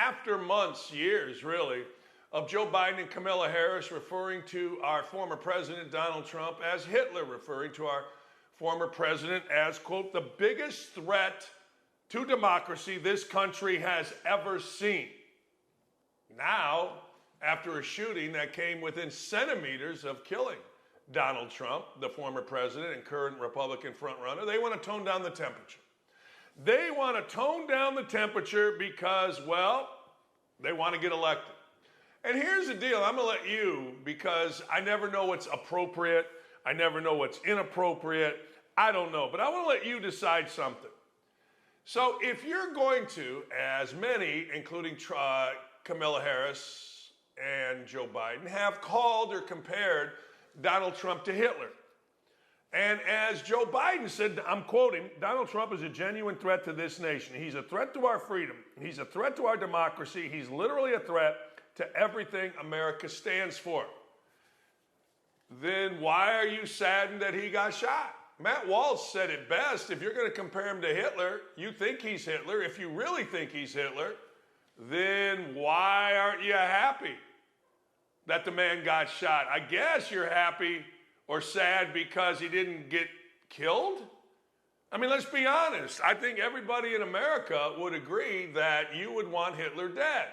after months, years really, of Joe Biden and Kamala Harris referring to our former president, Donald Trump, as Hitler, referring to our former president as, quote, the biggest threat to democracy this country has ever seen. Now, after a shooting that came within centimeters of killing Donald Trump, the former president and current Republican frontrunner, they want to tone down the temperature. They want to tone down the temperature because, well, they want to get elected. And here's the deal. I'm going to let you, because I never know what's appropriate. I never know what's inappropriate. I don't know. But I want to let you decide something. So if you're going to, as many, including Kamala Harris and Joe Biden, have called or compared Donald Trump to Hitler. And as Joe Biden said, I'm quoting, Donald Trump is a genuine threat to this nation. He's a threat to our freedom. He's a threat to our democracy. He's literally a threat to everything America stands for. Then why are you saddened that he got shot? Matt Walsh said it best. If you're going to compare him to Hitler, you think he's Hitler. If you really think he's Hitler, then why aren't you happy that the man got shot? I guess you're happy or sad because he didn't get killed? I mean, let's be honest. I think everybody in America would agree that you would want Hitler dead.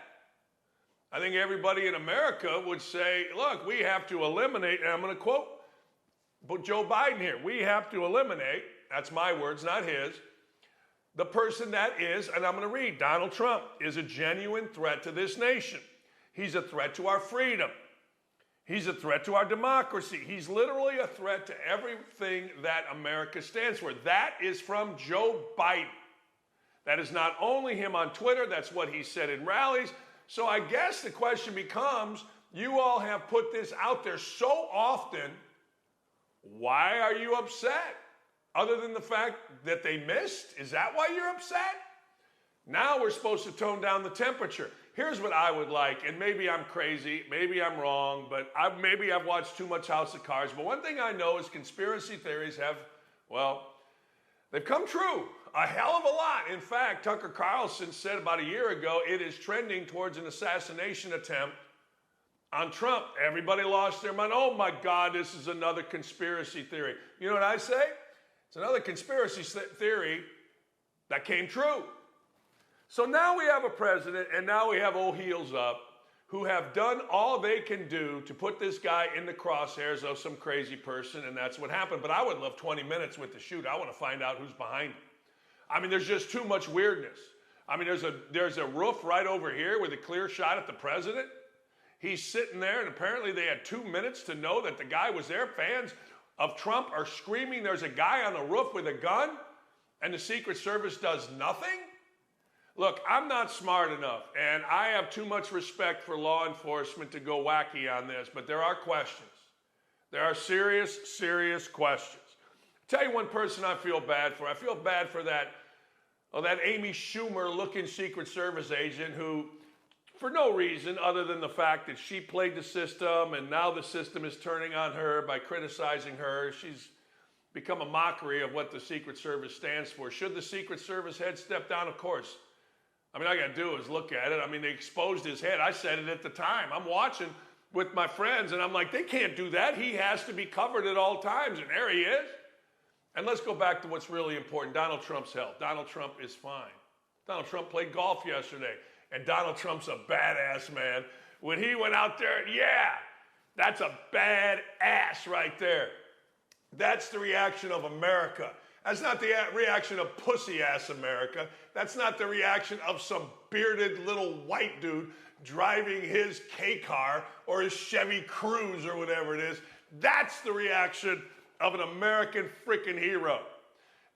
I think everybody in America would say, look, we have to eliminate, and I'm going to quote Joe Biden here, we have to eliminate, that's my words, not his, the person that is, and I'm going to read, Donald Trump is a genuine threat to this nation. He's a threat to our freedom. He's a threat to our democracy. He's literally a threat to everything that America stands for. That is from Joe Biden. That is not only him on Twitter, that's what he said in rallies. So I guess the question becomes, you all have put this out there so often, why are you upset? Other than the fact that they missed? Is that why you're upset? Now we're supposed to tone down the temperature. Here's what I would like, and maybe I'm crazy, maybe I'm wrong, but maybe I've watched too much House of Cards. But one thing I know is conspiracy theories have, well, they've come true a hell of a lot. In fact, Tucker Carlson said about a year ago, it is trending towards an assassination attempt on Trump. Everybody lost their mind. Oh my God, this is another conspiracy theory. You know what I say? It's another conspiracy theory that came true. So now we have a president, and now we have old heels up, who have done all they can do to put this guy in the crosshairs of some crazy person, and that's what happened. But I would love 20 minutes with the shoot. I want to find out who's behind it. I mean, there's just too much weirdness. I mean, there's a roof right over here with a clear shot at the president. He's sitting there, and apparently they had 2 minutes to know that the guy was there. Fans of Trump are screaming, there's a guy on the roof with a gun, and the Secret Service does nothing? Look, I'm not smart enough, and I have too much respect for law enforcement to go wacky on this, but there are questions. There are serious, serious questions. I'll tell you one person I feel bad for. I feel bad for that Amy Schumer-looking Secret Service agent who, for no reason other than the fact that she played the system and now the system is turning on her by criticizing her. She's become a mockery of what the Secret Service stands for. Should the Secret Service head step down? Of course. I mean, all I got to do is look at it. I mean, they exposed his head. I said it at the time. I'm watching with my friends, and I'm like, they can't do that. He has to be covered at all times, and there he is. And let's go back to what's really important, Donald Trump's health. Donald Trump is fine. Donald Trump played golf yesterday, and Donald Trump's a badass, man. When he went out there, yeah, that's a badass right there. That's the reaction of America. That's not the reaction of pussy-ass America. That's not the reaction of some bearded little white dude driving his K-car or his Chevy Cruze or whatever it is. That's the reaction of an American freaking hero.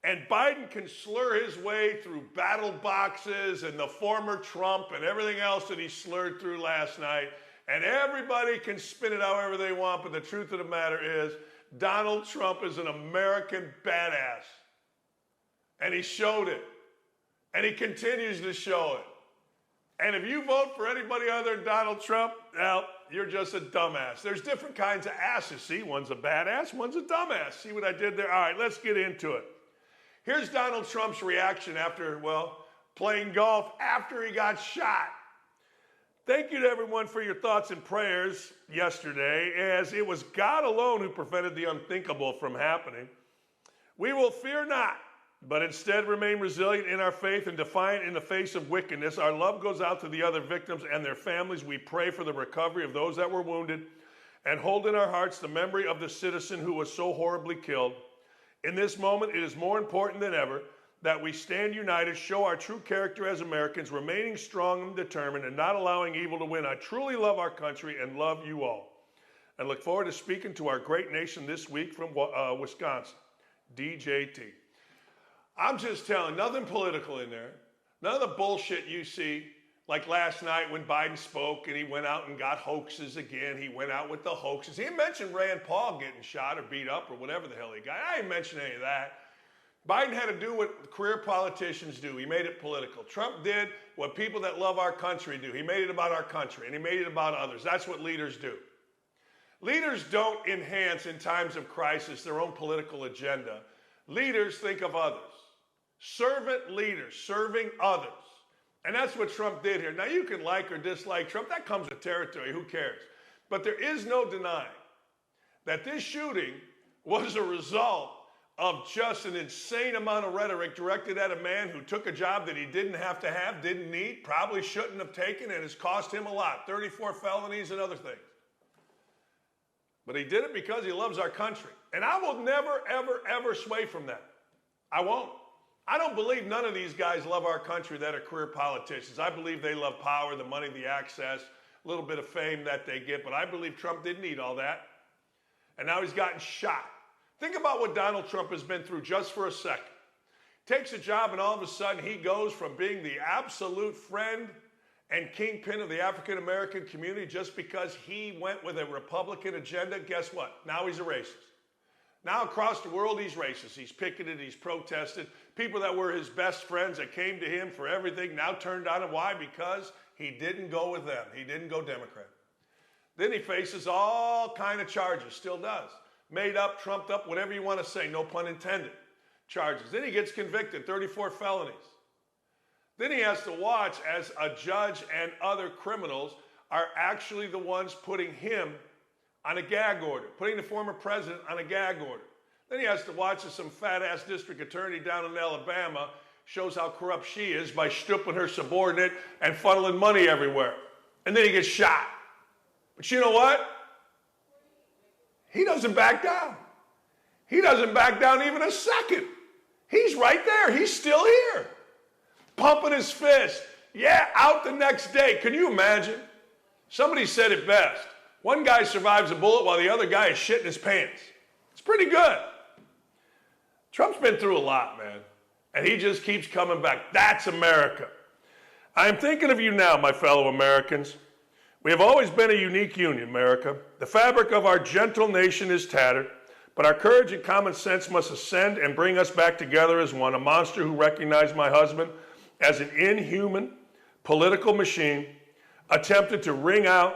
And Biden can slur his way through battle boxes and the former Trump and everything else that he slurred through last night. And everybody can spin it however they want, but the truth of the matter is, Donald Trump is an American badass. And he showed it. And he continues to show it. And if you vote for anybody other than Donald Trump, well, you're just a dumbass. There's different kinds of asses. See, one's a badass, one's a dumbass. See what I did there? All right, let's get into it. Here's Donald Trump's reaction after, well, playing golf after he got shot. Thank you to everyone for your thoughts and prayers yesterday, as it was God alone who prevented the unthinkable from happening. We will fear not, but instead remain resilient in our faith and defiant in the face of wickedness. Our love goes out to the other victims and their families. We pray for the recovery of those that were wounded and hold in our hearts the memory of the citizen who was so horribly killed. In this moment, it is more important than ever that we stand united, show our true character as Americans, remaining strong and determined and not allowing evil to win. I truly love our country and love you all. And look forward to speaking to our great nation this week from Wisconsin, DJT. I'm just telling, nothing political in there. None of the bullshit you see, like last night when Biden spoke and he went out and got hoaxes again. He went out with the hoaxes. He didn't mention Rand Paul getting shot or beat up or whatever the hell he got. I didn't mention any of that. Biden had to do what career politicians do. He made it political. Trump did what people that love our country do. He made it about our country, and he made it about others. That's what leaders do. Leaders don't enhance in times of crisis their own political agenda. Leaders think of others. Servant leaders, serving others. And that's what Trump did here. Now, you can like or dislike Trump. That comes with territory. Who cares? But there is no denying that this shooting was a result of just an insane amount of rhetoric directed at a man who took a job that he didn't have to have, didn't need, probably shouldn't have taken, and has cost him a lot, 34 felonies and other things. But he did it because he loves our country. And I will never, ever, ever sway from that. I won't. I don't believe none of these guys love our country that are career politicians. I believe they love power, the money, the access, a little bit of fame that they get. But I believe Trump didn't need all that. And now he's gotten shot. Think about what Donald Trump has been through just for a second. Takes a job and all of a sudden he goes from being the absolute friend and kingpin of the African-American community just because he went with a Republican agenda. Guess what? Now he's a racist. Now across the world he's racist. He's picketed, he's protested. People that were his best friends that came to him for everything now turned on him. Why? Because he didn't go with them. He didn't go Democrat. Then he faces all kind of charges, still does. Made up, trumped up, whatever you want to say, no pun intended, charges. Then he gets convicted, 34 felonies. Then he has to watch as a judge and other criminals are actually the ones putting him on a gag order, putting the former president on a gag order. Then he has to watch as some fat-ass district attorney down in Alabama shows how corrupt she is by stooping her subordinate and funneling money everywhere. And then he gets shot. But you know what? He doesn't back down. He doesn't back down even a second. He's right there. He's still here. Pumping his fist. Yeah, out the next day. Can you imagine? Somebody said it best. One guy survives a bullet while the other guy is shitting his pants. It's pretty good. Trump's been through a lot, man. And he just keeps coming back. That's America. I am thinking of you now, my fellow Americans. We have always been a unique union, America. The fabric of our gentle nation is tattered, but our courage and common sense must ascend and bring us back together as one. A monster who recognized my husband as an inhuman political machine attempted to wring out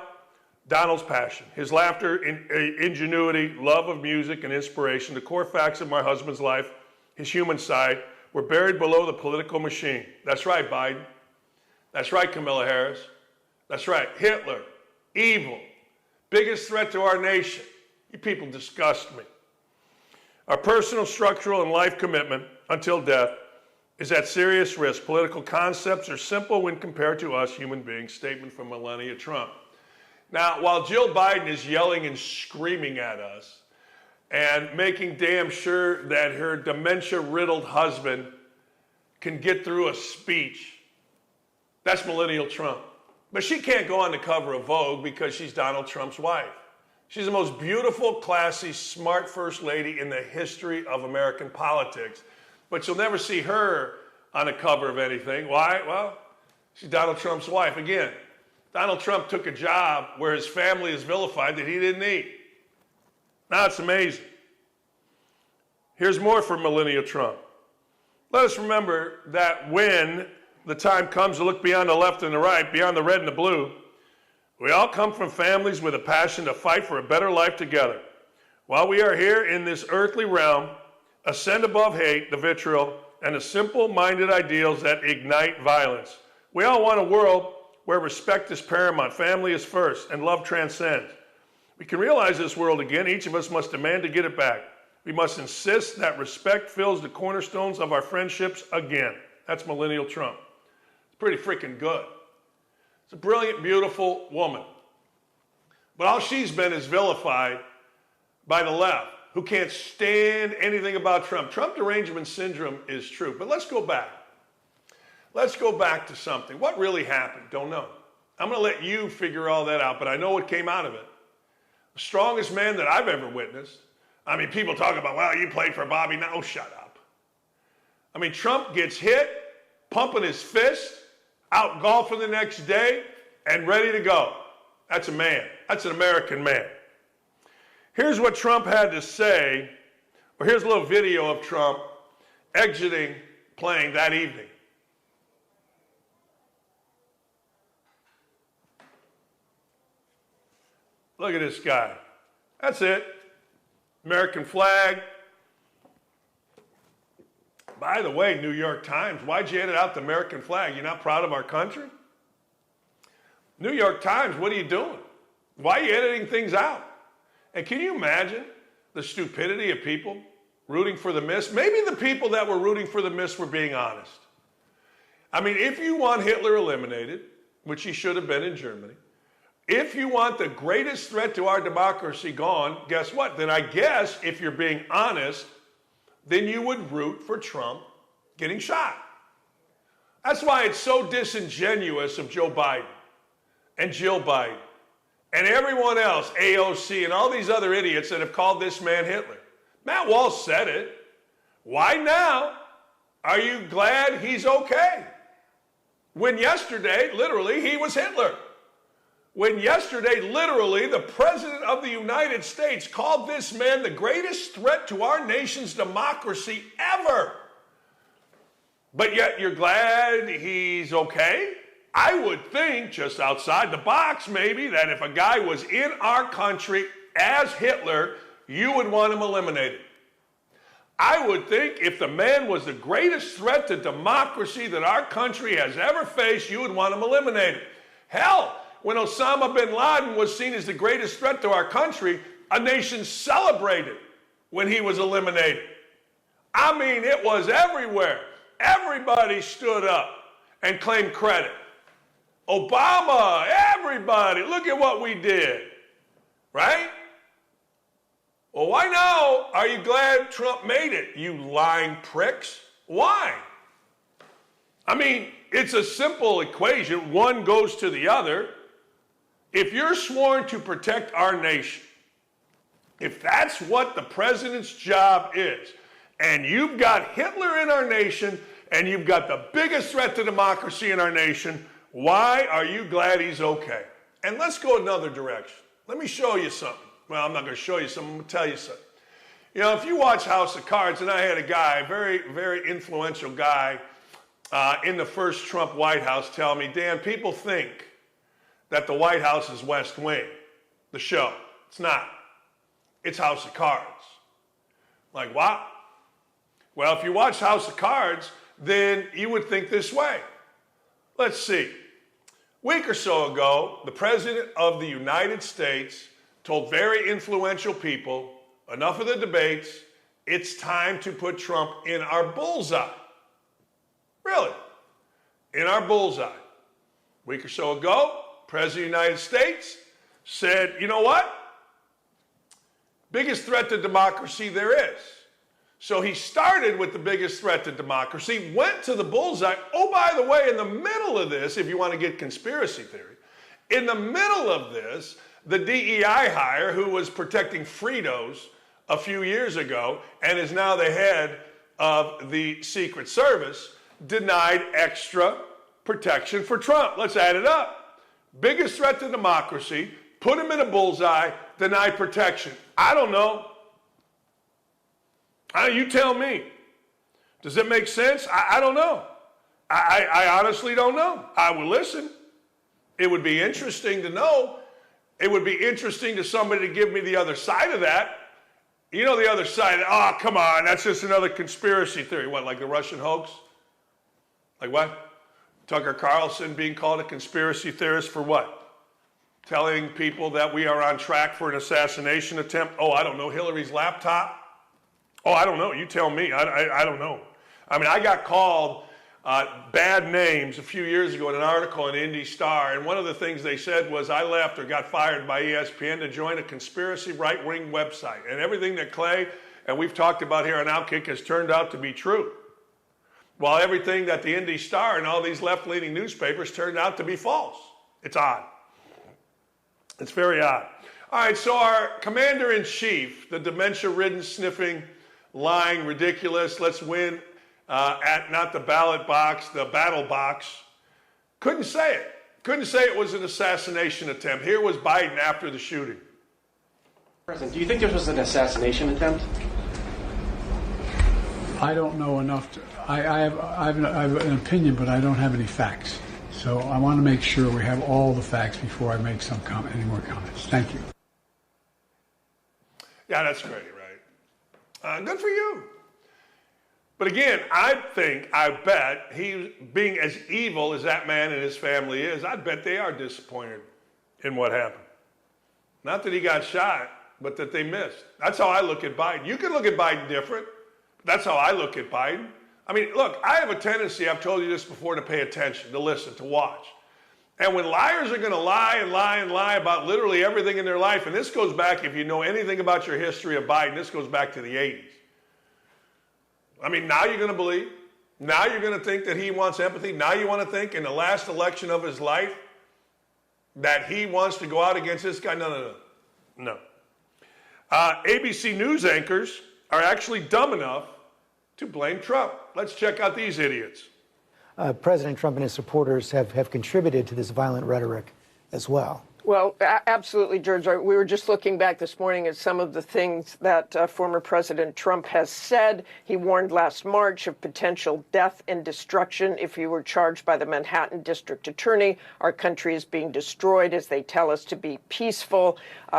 Donald's passion, his laughter, ingenuity, love of music, and inspiration. The core facts of my husband's life, his human side, were buried below the political machine. That's right, Biden. That's right, Kamala Harris. That's right, Hitler, evil, biggest threat to our nation. You people disgust me. Our personal, structural, and life commitment until death is at serious risk. Political concepts are simple when compared to us human beings. Statement from Melania Trump. Now, while Jill Biden is yelling and screaming at us and making damn sure that her dementia-riddled husband can get through a speech, that's millennial Trump. But she can't go on the cover of Vogue because she's Donald Trump's wife. She's the most beautiful, classy, smart first lady in the history of American politics. But you'll never see her on the cover of anything. Why? Well, she's Donald Trump's wife. Again, Donald Trump took a job where his family is vilified that he didn't need. Now it's amazing. Here's more for millennial Trump. Let us remember that when the time comes to look beyond the left and the right, beyond the red and the blue, we all come from families with a passion to fight for a better life together. While we are here in this earthly realm, ascend above hate, the vitriol, and the simple-minded ideals that ignite violence. We all want a world where respect is paramount, family is first, and love transcends. We can realize this world again. Each of us must demand to get it back. We must insist that respect fills the cornerstones of our friendships again. That's Millennial Trump. It's pretty freaking good. It's a brilliant, beautiful woman. But all she's been is vilified by the left, who can't stand anything about Trump. Trump derangement syndrome is true. But let's go back. Let's go back to something. What really happened? Don't know. I'm going to let you figure all that out, but I know what came out of it. The strongest man that I've ever witnessed. I mean, people talk about, well, you played for Bobby. No, shut up. I mean, Trump gets hit, pumping his fist, out golfing the next day, and ready to go. That's a man. That's an American man. Here's what Trump had to say, or here's a little video of Trump exiting playing that evening. Look at this guy. That's it. American flag. By the way, New York Times, why'd you edit out the American flag? You're not proud of our country? New York Times, what are you doing? Why are you editing things out? And can you imagine the stupidity of people rooting for the miss? Maybe the people that were rooting for the miss were being honest. I mean, if you want Hitler eliminated, which he should have been in Germany, if you want the greatest threat to our democracy gone, guess what? Then I guess, if you're being honest, then you would root for Trump getting shot. That's why it's so disingenuous of Joe Biden and Jill Biden and everyone else, AOC, and all these other idiots that have called this man Hitler. Matt Walsh said it. Why now are you glad he's okay? When yesterday, literally, he was Hitler. When yesterday, literally, the President of the United States called this man the greatest threat to our nation's democracy ever. But yet you're glad he's okay? I would think, just outside the box maybe, that if a guy was in our country as Hitler, you would want him eliminated. I would think if the man was the greatest threat to democracy that our country has ever faced, you would want him eliminated. Hell, when Osama bin Laden was seen as the greatest threat to our country, a nation celebrated when he was eliminated. I mean, it was everywhere. Everybody stood up and claimed credit. Obama, everybody, look at what we did, right? Well, why now are you glad Trump made it, you lying pricks? Why? I mean, it's a simple equation. One goes to the other. If you're sworn to protect our nation, if that's what the president's job is, and you've got Hitler in our nation, and you've got the biggest threat to democracy in our nation, why are you glad he's okay? And let's go another direction. Let me show you something. Well, I'm not going to show you something. I'm going to tell you something. You know, if you watch House of Cards, and I had a guy, a very, very influential guy in the first Trump White House tell me, Dan, people think that the White House is West Wing, the show. It's not. It's House of Cards. Like, what? Well, if you watch House of Cards, then you would think this way. Let's see. A week or so ago, the President of the United States told very influential people, enough of the debates, it's time to put Trump in our bullseye. Really? In our bullseye. A week or so ago, President of the United States said, you know what? Biggest threat to democracy there is. So he started with the biggest threat to democracy, went to the bullseye. Oh, by the way, in the middle of this, if you want to get conspiracy theory, in the middle of this, the DEI hire who was protecting Fritos a few years ago and is now the head of the Secret Service denied extra protection for Trump. Let's add it up. Biggest threat to democracy, put him in a bullseye, deny protection. I don't know. You tell me. Does it make sense? I don't know. I honestly don't know. I will listen. It would be interesting to know. It would be interesting to somebody to give me the other side of that. You know the other side. Oh, come on. That's just another conspiracy theory. What, like the Russian hoax? Like what? Tucker Carlson being called a conspiracy theorist for what? Telling people that we are on track for an assassination attempt. Oh, I don't know, Hillary's laptop? Oh, I don't know, you tell me, I don't know. I mean, I got called bad names a few years ago in an article in Indy Star, and one of the things they said was I left or got fired by ESPN to join a conspiracy right-wing website. And everything that Clay and we've talked about here on OutKick has turned out to be true. While everything that the Indy Star and all these left-leaning newspapers turned out to be false. It's odd. It's very odd. All right, so our commander-in-chief, the dementia-ridden, sniffing, lying, ridiculous, let's win at not the ballot box, the battle box, couldn't say it. Couldn't say it was an assassination attempt. Here was Biden after the shooting. President, do you think this was an assassination attempt? I don't know enough. I have an opinion, but I don't have any facts. So I want to make sure we have all the facts before I make any more comments. Thank you. Yeah, that's great, right? Good for you. But again, I bet he, being as evil as that man and his family is, I bet they are disappointed in what happened. Not that he got shot, but that they missed. That's how I look at Biden. You can look at Biden different, but that's how I look at Biden. I mean, look, I have a tendency, I've told you this before, to pay attention, to listen, to watch. And when liars are going to lie and lie and lie about literally everything in their life, and this goes back, if you know anything about your history of Biden, this goes back to the 80s. I mean, now you're going to believe. Now you're going to think that he wants empathy. Now you want to think in the last election of his life that he wants to go out against this guy. No. ABC News anchors are actually dumb enough to blame Trump. Let's check out these idiots. President Trump and his supporters have contributed to this violent rhetoric as well. Well, absolutely, George. We were just looking back this morning at some of the things that former President Trump has said. He warned last March of potential death and destruction if he were charged by the Manhattan District Attorney. Our country is being destroyed as they tell us to be peaceful.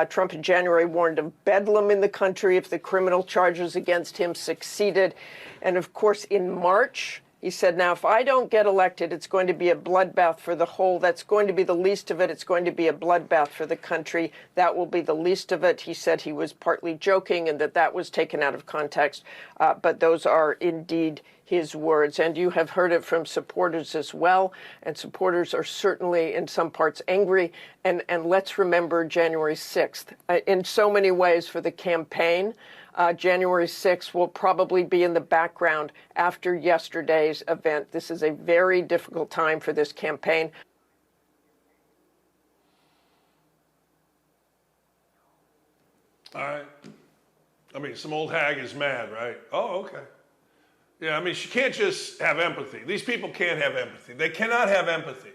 Trump in January warned of bedlam in the country if the criminal charges against him succeeded. And of course, in March, he said, now, if I don't get elected, it's going to be a bloodbath for the whole. That's going to be the least of it. It's going to be a bloodbath for the country. That will be the least of it. He said he was partly joking and that was taken out of context. But those are indeed his words. And you have heard it from supporters as well. And supporters are certainly in some parts angry. And let's remember January 6th. In so many ways for the campaign, January 6th will probably be in the background after yesterday's event. This is a very difficult time for this campaign. All right. I mean, some old hag is mad, right? Oh, okay. Yeah, I mean, she can't just have empathy. These people can't have empathy. They cannot have empathy.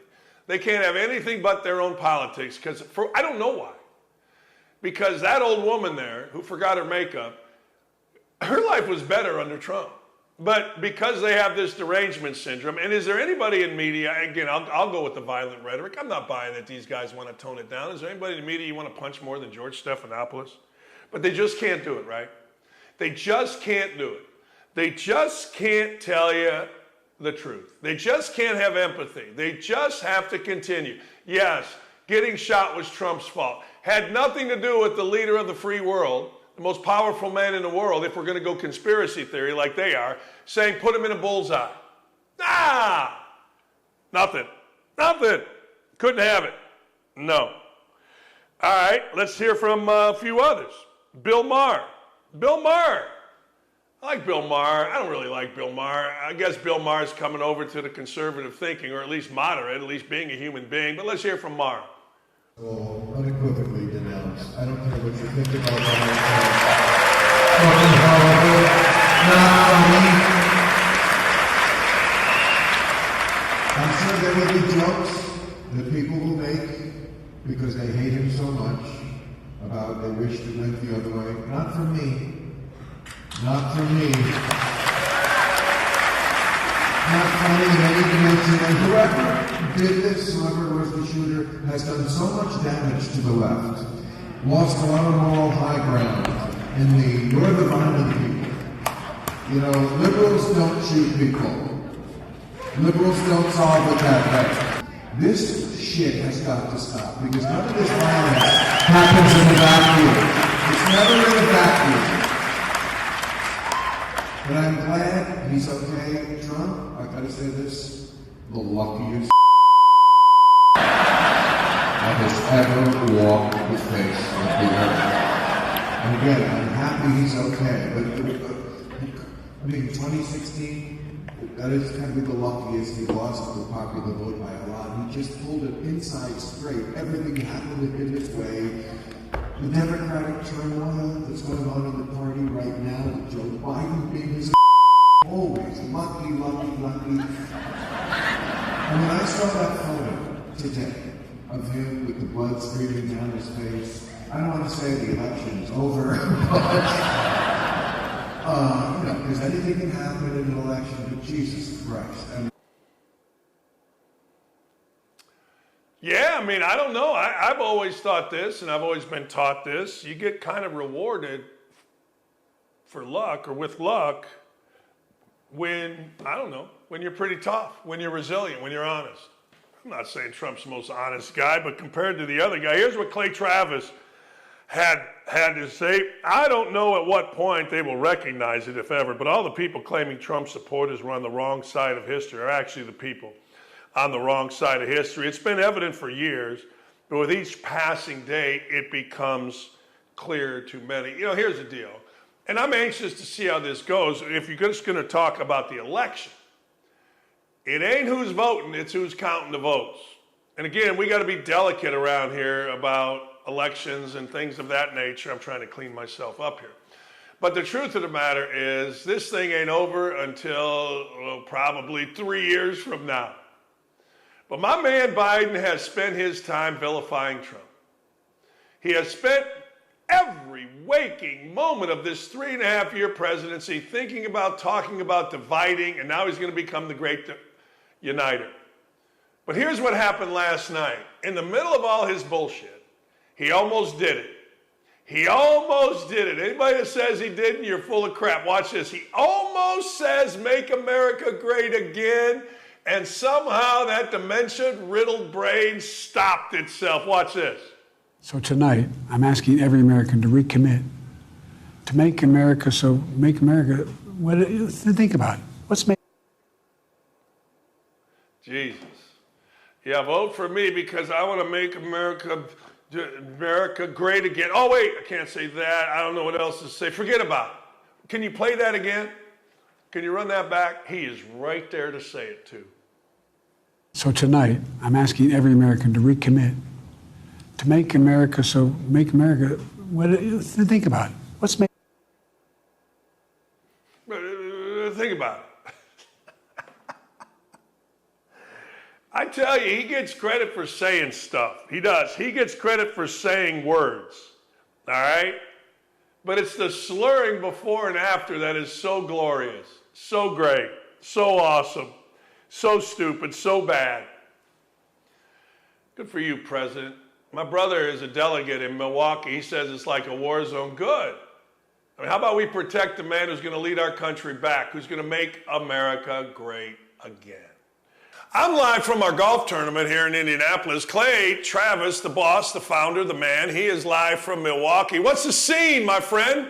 They can't have anything but their own politics, because I don't know why. Because that old woman there who forgot her makeup, her life was better under Trump. But because they have this derangement syndrome, and is there anybody in media, again, I'll go with the violent rhetoric. I'm not buying that these guys want to tone it down. Is there anybody in the media you want to punch more than George Stephanopoulos? But they just can't do it, right? They just can't do it. They just can't tell you the truth. They just can't have empathy. They just have to continue. Yes, getting shot was Trump's fault. Had nothing to do with the leader of the free world, the most powerful man in the world, if we're going to go conspiracy theory like they are, saying put him in a bullseye. Nothing. Couldn't have it. No. All right, let's hear from a few others. Bill Maher. I like Bill Maher. I don't really like Bill Maher. I guess Bill Maher's coming over to the conservative thinking, or at least moderate, at least being a human being. But let's hear from Maher. Well, unequivocally denounced. I don't care what you think about that. I'm sure there will be jokes that people will make because they hate him so much about they wish to went the other way. Not for me. Not for me. Not funny in any dimension. And whoever did this, whoever was the shooter, has done so much damage to the left. Lost a lot of moral high ground you're the violent people. You know, liberals don't shoot people. Liberals don't solve it that way. This shit has got to stop because none of this violence happens in a vacuum. It's never in a vacuum. But I'm glad he's okay. Trump, I gotta say this, the luckiest that has ever walked the face of the earth. And again, I'm happy he's okay. But I mean, 2016, that is kind of the luckiest. He lost the popular vote by a lot. He just pulled it inside straight. Everything happened in his way. The Democratic turmoil that's going on in the party right now, with Joe Biden being his always lucky. And when I saw that photo today of him with the blood streaming down his face, I don't want to say the election is over, but because anything can happen in an election, but Jesus Christ. Yeah, I mean, I don't know. I've always thought this, and I've always been taught this. You get kind of rewarded for luck or with luck when, I don't know, when you're pretty tough, when you're resilient, when you're honest. I'm not saying Trump's the most honest guy, but compared to the other guy, here's what Clay Travis had to say. I don't know at what point they will recognize it, if ever, but all the people claiming Trump supporters were on the wrong side of history are actually the people on the wrong side of history. It's been evident for years, but with each passing day, it becomes clearer to many. Here's the deal, and I'm anxious to see how this goes. If you're just going to talk about the election, it ain't who's voting, it's who's counting the votes. And again, we got to be delicate around here about elections and things of that nature. I'm trying to clean myself up here. But the truth of the matter is, this thing ain't over until probably 3 years from now. But my man Biden has spent his time vilifying Trump. He has spent every waking moment of this 3.5-year presidency thinking about, talking about, dividing, and now he's going to become the great uniter. But here's what happened last night. In the middle of all his bullshit, he almost did it. He almost did it. Anybody that says he didn't, you're full of crap. Watch this. He almost says, "Make America great again," and somehow that dementia-riddled brain stopped itself. Watch this. So tonight, I'm asking every American to recommit to make America. Think about it. What's make? Jesus. Yeah, vote for me because I want to make America great again. Oh, wait, I can't say that. I don't know what else to say. Forget about it. Can you play that again? Can you run that back? He is right there to say it too. So tonight, I'm asking every American to recommit to make America. Think about it. What's make? Think about it. I tell you, he gets credit for saying stuff. He does. He gets credit for saying words. All right? But it's the slurring before and after that is so glorious, so great, so awesome, so stupid, so bad. Good for you, President. My brother is a delegate in Milwaukee. He says it's like a war zone. Good. I mean, how about we protect the man who's going to lead our country back, who's going to make America great again? I'm live from our golf tournament here in Indianapolis. Clay Travis, the boss, the founder, the man, he is live from Milwaukee. What's the scene, my friend?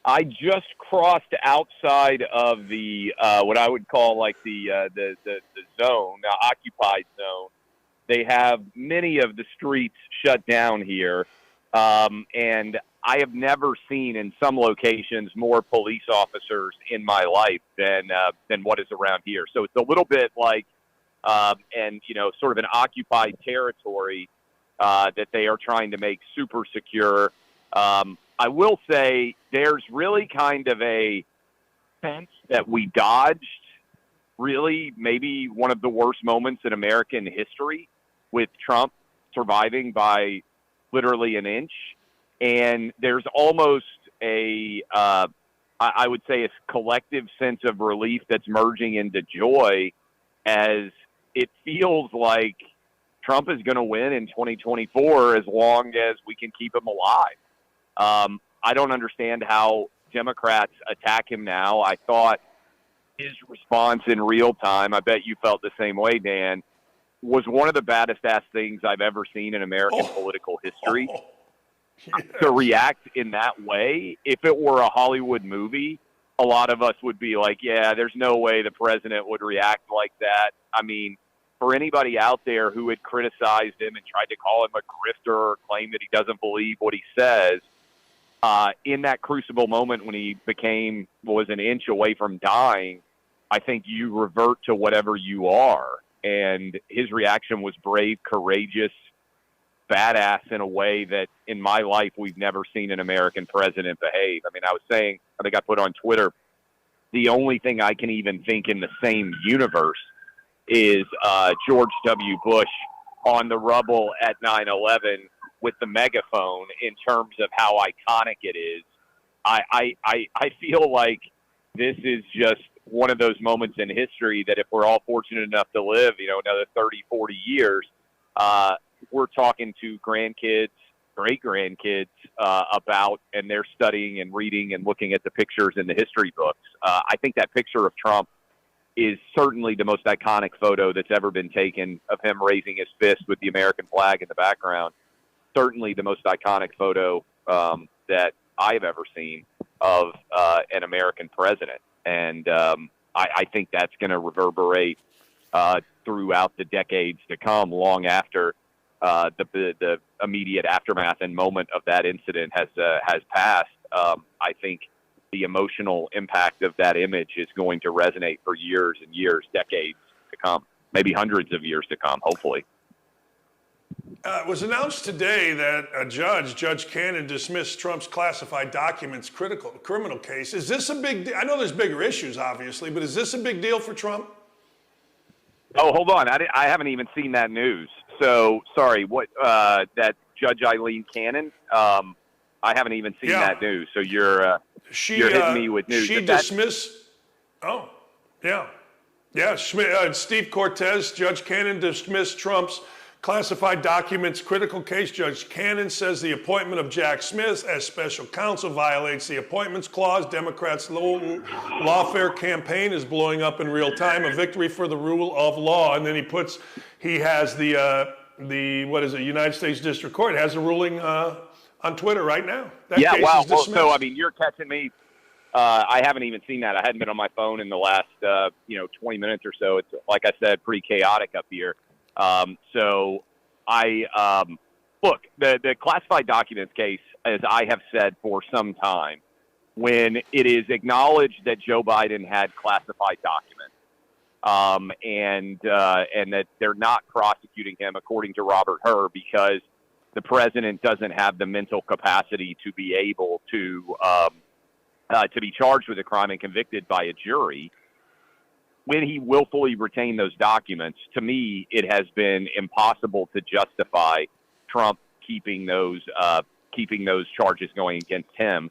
I just crossed outside of the what I would call like the zone, the occupied zone. They have many of the streets shut down here, and I have never seen in some locations more police officers in my life than what is around here. So it's a little bit like, sort of an occupied territory that they are trying to make super secure. I will say there's really kind of a sense that we dodged really maybe one of the worst moments in American history with Trump surviving by literally an inch. And there's almost I would say a collective sense of relief that's merging into joy as it feels like Trump is going to win in 2024 as long as we can keep him alive. I don't understand how Democrats attack him now. I thought his response in real time, I bet you felt the same way, Dan, was one of the baddest ass things I've ever seen in American political history. Yes. To react in that way, if it were a Hollywood movie, a lot of us would be like, yeah, there's no way the president would react like that. I mean, for anybody out there who had criticized him and tried to call him a grifter or claim that he doesn't believe what he says, in that crucible moment when he was an inch away from dying, I think you revert to whatever you are. And his reaction was brave, courageous, badass in a way that in my life we've never seen an American president behave. I mean, I was saying, I think I put on Twitter, the only thing I can even think in the same universe is George W. Bush on the rubble at 9/11 with the megaphone in terms of how iconic it is. I feel like this is just one of those moments in history that if we're all fortunate enough to live, another 30, 40 years, we're talking to grandkids, great-grandkids about, and they're studying and reading and looking at the pictures in the history books. I think that picture of Trump is certainly the most iconic photo that's ever been taken of him raising his fist with the American flag in the background. Certainly the most iconic photo that I've ever seen of an American president. And I think that's going to reverberate throughout the decades to come, long after the immediate aftermath and moment of that incident has passed. I think the emotional impact of that image is going to resonate for years and years, decades to come, maybe hundreds of years to come, hopefully. It was announced today that Judge Cannon, dismissed Trump's classified documents criminal case. Is this a big deal? I know there's bigger issues, obviously, but is this a big deal for Trump? Oh, hold on. I haven't even seen that news. So, sorry, what that Judge Eileen Cannon? I haven't even seen that news. So you're hitting me with news. She dismissed. Oh, yeah. Yeah, Steve Cortez, Judge Cannon dismissed Trump's classified documents critical case. Judge Cannon says the appointment of Jack Smith as special counsel violates the appointments clause. Democrats' lawfare campaign is blowing up in real time. A victory for the rule of law. And then he has the United States District Court has a ruling on Twitter right now. That case is dismissed. So I mean, you're catching me. I haven't even seen that. I hadn't been on my phone in the last 20 minutes or so. It's, like I said, pretty chaotic up here. So look, the classified documents case, as I have said for some time, when it is acknowledged that Joe Biden had classified documents, and that they're not prosecuting him, according to Robert Hur, because the president doesn't have the mental capacity to be able to be charged with a crime and convicted by a jury. When he willfully retained those documents, to me, it has been impossible to justify Trump keeping those charges going against him,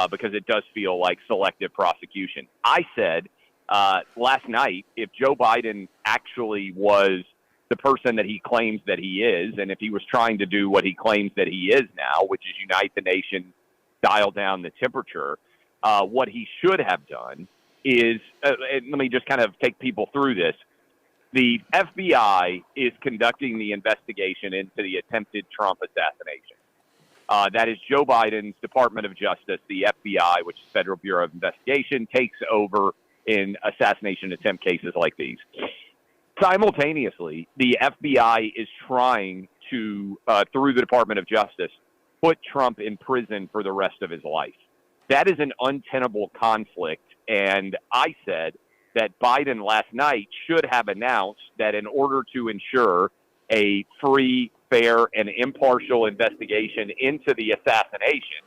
because it does feel like selective prosecution. I said last night, if Joe Biden actually was the person that he claims that he is, and if he was trying to do what he claims that he is now, which is unite the nation, dial down the temperature, what he should have done is, let me just kind of take people through this. The FBI is conducting the investigation into the attempted Trump assassination. That is Joe Biden's Department of Justice, the FBI, which is Federal Bureau of Investigation, takes over in assassination attempt cases like these. Simultaneously, the FBI is trying to, through the Department of Justice, put Trump in prison for the rest of his life. That is an untenable conflict. And I said that Biden last night should have announced that in order to ensure a free, fair, and impartial investigation into the assassination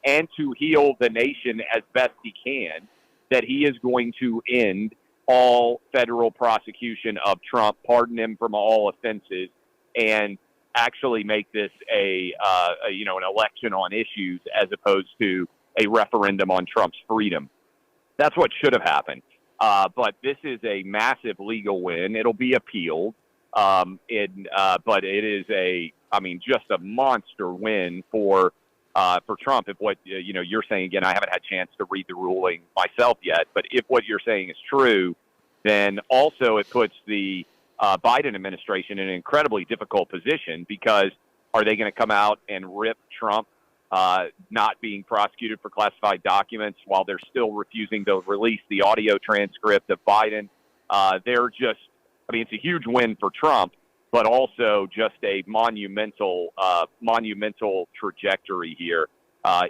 and to heal the nation as best he can, that he is going to end all federal prosecution of Trump, pardon him from all offenses, and actually make this an election on issues as opposed to a referendum on Trump's freedom. That's what should have happened. But this is a massive legal win. It'll be appealed. But it is just a monster win for for Trump. If what you're saying, again, I haven't had a chance to read the ruling myself yet, but if what you're saying is true, then also it puts the Biden administration in an incredibly difficult position, because are they going to come out and rip Trump not being prosecuted for classified documents while they're still refusing to release the audio transcript of Biden? It's a huge win for Trump, but also just a monumental trajectory here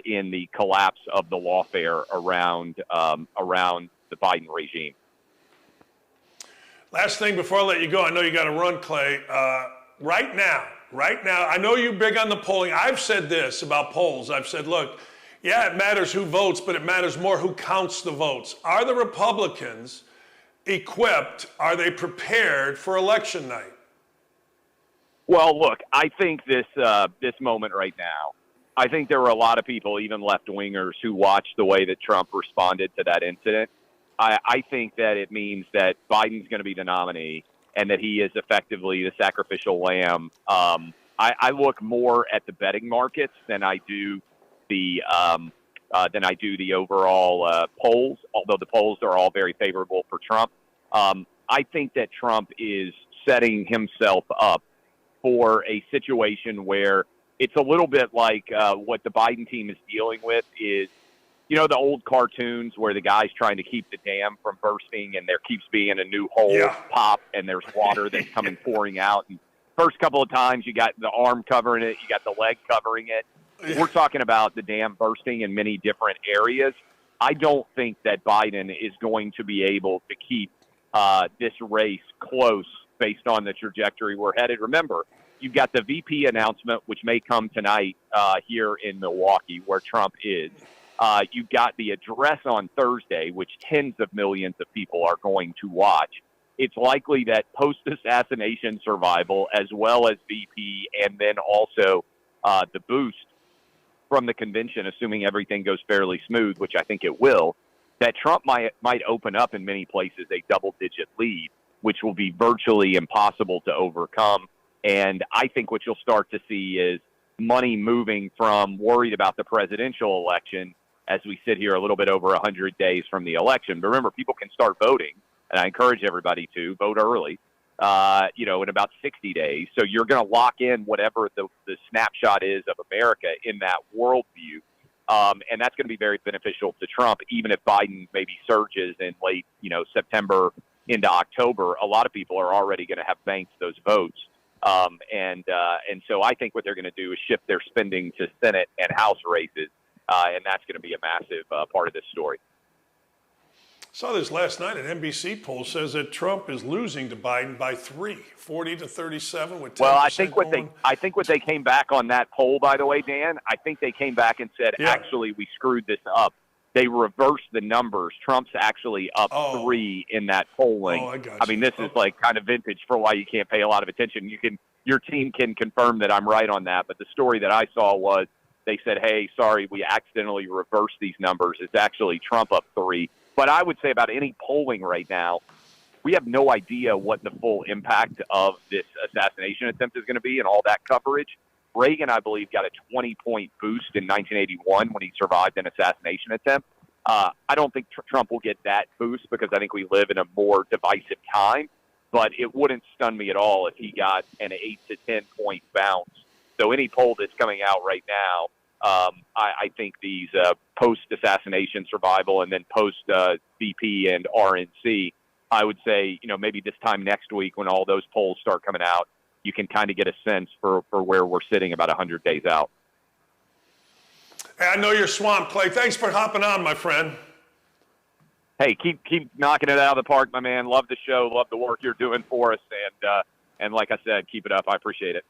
in the collapse of the lawfare around the Biden regime. Last thing before I let you go, I know you got to run, Clay. Right now, I know you're big on the polling. I've said this about polls. I've said, look, yeah, it matters who votes, but it matters more who counts the votes. Are the Republicans equipped? Are they prepared for election night? Well, look, I think this moment right now, I think there were a lot of people, even left-wingers, who watched the way that Trump responded to that incident. I think that it means that Biden's going to be the nominee and that he is effectively the sacrificial lamb. I look more at the betting markets than I do the overall polls, although the polls are all very favorable for Trump. I think that Trump is setting himself up for a situation where it's a little bit like what the Biden team is dealing with is, the old cartoons where the guy's trying to keep the dam from bursting and there keeps being a new hole pop and there's water that's coming pouring out. And first couple of times you got the arm covering it, you got the leg covering it. We're talking about the dam bursting in many different areas. I don't think that Biden is going to be able to keep this race close based on the trajectory we're headed. Remember, you've got the VP announcement, which may come tonight here in Milwaukee, where Trump is. You've got the address on Thursday, which tens of millions of people are going to watch. It's likely that post-assassination survival, as well as VP, and then also the boost from the convention, assuming everything goes fairly smooth, which I think it will, that Trump might open up in many places a double-digit lead, which will be virtually impossible to overcome. And I think what you'll start to see is money moving from worried about the presidential election as we sit here a little bit over 100 days from the election. But remember, people can start voting, and I encourage everybody to vote early, in about 60 days. So you're going to lock in whatever the snapshot is of America in that worldview. And that's going to be very beneficial to Trump, even if Biden maybe surges in late, September into October. A lot of people are already going to have banked those votes. And so I think what they're going to do is shift their spending to Senate and House races. And that's going to be a massive part of this story. Saw this last night. An NBC poll says that Trump is losing to Biden by 40-37 with 10%. Well, I think what they came back on that poll, by the way, Dan, I think they came back and said, actually, we screwed this up. They reversed the numbers. Trump's actually up 3 in that polling. I got you. This is like kind of vintage for why you can't pay a lot of attention. Your team can confirm that I'm right on that. But the story that I saw was they said, hey, sorry, we accidentally reversed these numbers. It's actually Trump up 3. But I would say about any polling right now, we have no idea what the full impact of this assassination attempt is going to be and all that coverage. Reagan, I believe, got a 20-point boost in 1981 when he survived an assassination attempt. I don't think Trump will get that boost because I think we live in a more divisive time, but it wouldn't stun me at all if he got an 8 to 10-point bounce. So any poll that's coming out right now, I think these post-assassination survival and then post-VP and RNC, I would say, maybe this time next week when all those polls start coming out, you can kind of get a sense for where we're sitting about 100 days out. Hey, I know you're swamped, Clay. Thanks for hopping on, my friend. Hey, keep knocking it out of the park, my man. Love the show. Love the work you're doing for us. And like I said, keep it up. I appreciate it.